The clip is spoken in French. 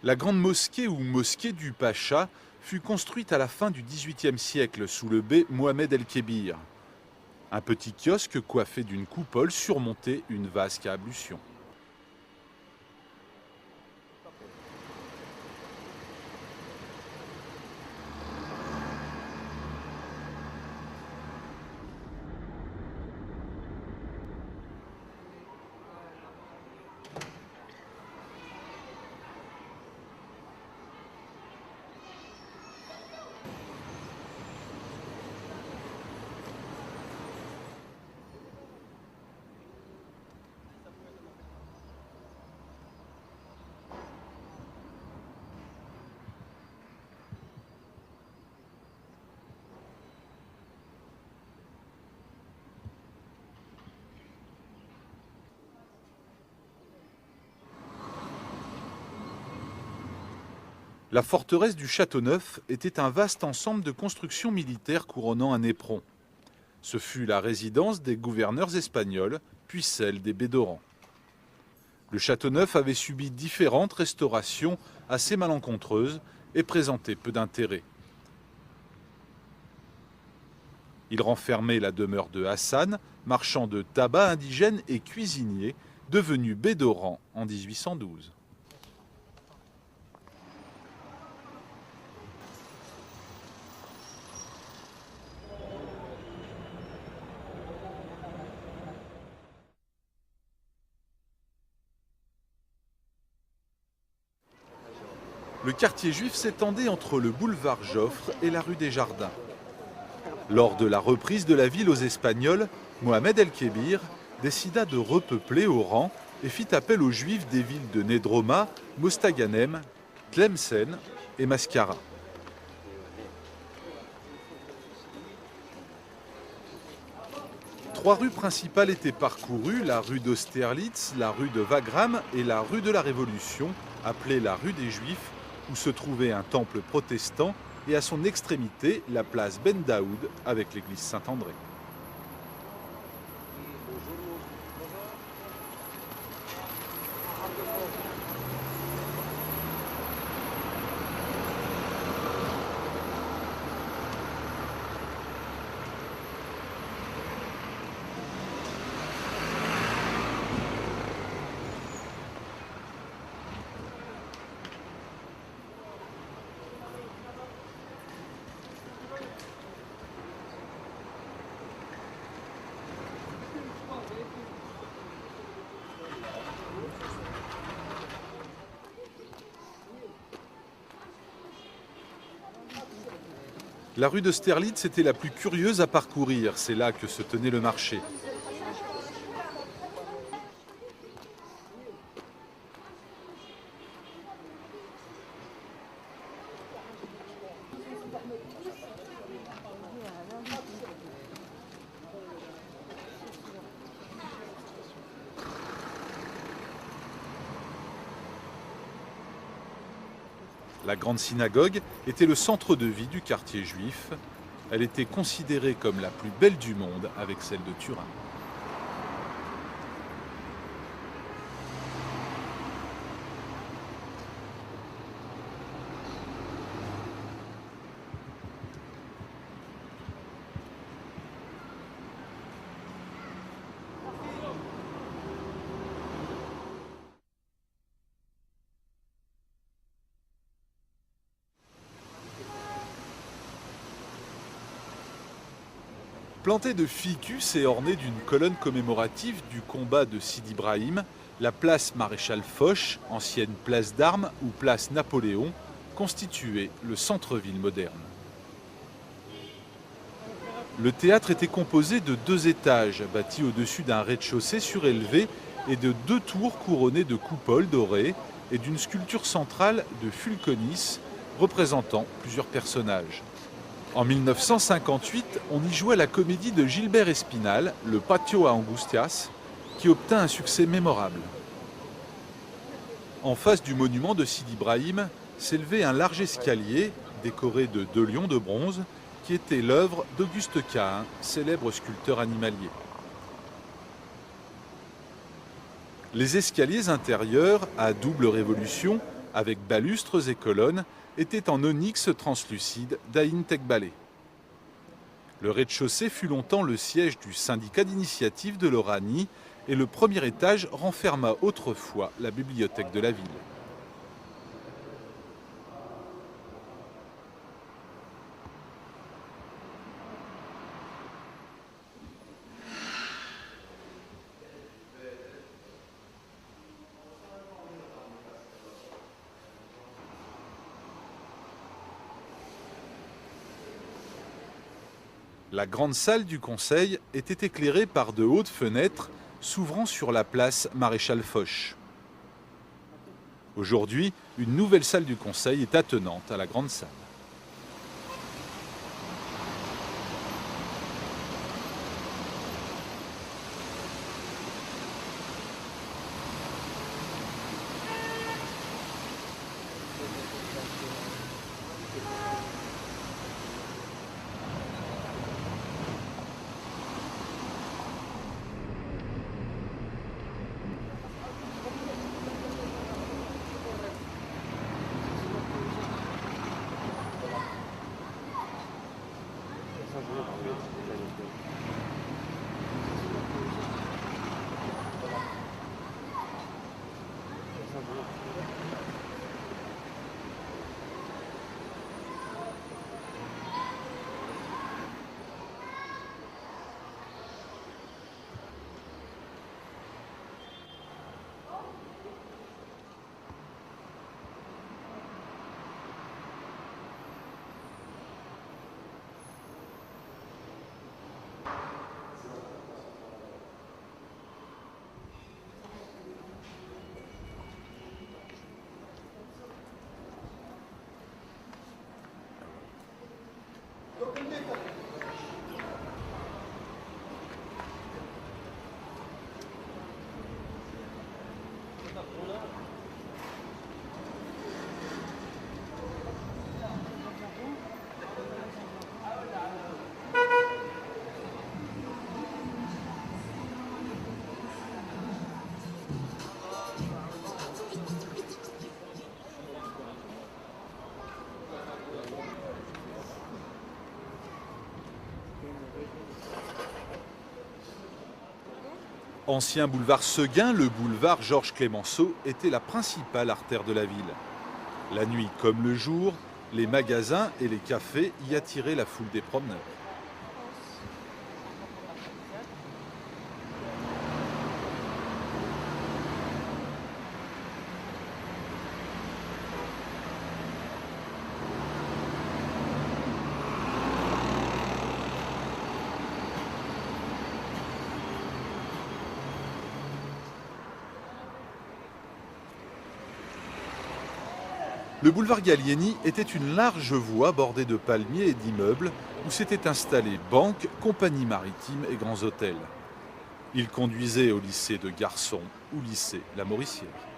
La grande mosquée ou mosquée du Pacha fut construite à la fin du XVIIIe siècle sous le bey Mohamed el-Kébir. Un petit kiosque coiffé d'une coupole surmontait une vasque à ablution. La forteresse du Châteauneuf était un vaste ensemble de constructions militaires couronnant un éperon. Ce fut la résidence des gouverneurs espagnols, puis celle des Bédorans. Le Châteauneuf avait subi différentes restaurations assez malencontreuses et présentait peu d'intérêt. Il renfermait la demeure de Hassan, marchand de tabac indigène et cuisinier, devenu Bédoran en 1812. Le quartier juif s'étendait entre le boulevard Joffre et la rue des Jardins. Lors de la reprise de la ville aux Espagnols, Mohamed el-Kébir décida de repeupler Oran et fit appel aux Juifs des villes de Nedroma, Mostaganem, Tlemcen et Mascara. Trois rues principales étaient parcourues, la rue d'Austerlitz, la rue de Wagram et la rue de la Révolution, appelée la rue des Juifs, où se trouvait un temple protestant et à son extrémité la place Ben Daoud avec l'église Saint-André. La rue d'Austerlitz était la plus curieuse à parcourir, c'est là que se tenait le marché. La grande synagogue était le centre de vie du quartier juif. Elle était considérée comme la plus belle du monde avec celle de Turin. Plantée de ficus et ornée d'une colonne commémorative du combat de Sidi Ibrahim, la place Maréchal Foch, ancienne place d'Armes ou place Napoléon, constituait le centre-ville moderne. Le théâtre était composé de 2 étages, bâtis au-dessus d'un rez-de-chaussée surélevé et de 2 tours couronnées de coupoles dorées et d'une sculpture centrale de Fulconis représentant plusieurs personnages. En 1958, on y jouait la comédie de Gilbert Espinal, Le Patio a Angustias, qui obtint un succès mémorable. En face du monument de Sidi Ibrahim s'élevait un large escalier décoré de 2 lions de bronze qui était l'œuvre d'Auguste Cahin, célèbre sculpteur animalier. Les escaliers intérieurs, à double révolution, avec balustres et colonnes, était en onyx translucide d'Aïn Tekbalé. Le rez-de-chaussée fut longtemps le siège du syndicat d'initiative de l'Oranie et le premier étage renferma autrefois la bibliothèque de la ville. La grande salle du conseil était éclairée par de hautes fenêtres s'ouvrant sur la place Maréchal Foch. Aujourd'hui, une nouvelle salle du conseil est attenante à la grande salle. Ancien boulevard Seguin, le boulevard Georges Clemenceau était la principale artère de la ville. La nuit comme le jour, les magasins et les cafés y attiraient la foule des promeneurs. Le boulevard Gallieni était une large voie bordée de palmiers et d'immeubles où s'étaient installées banques, compagnies maritimes et grands hôtels. Il conduisait au lycée de Garçon ou lycée La Mauricière.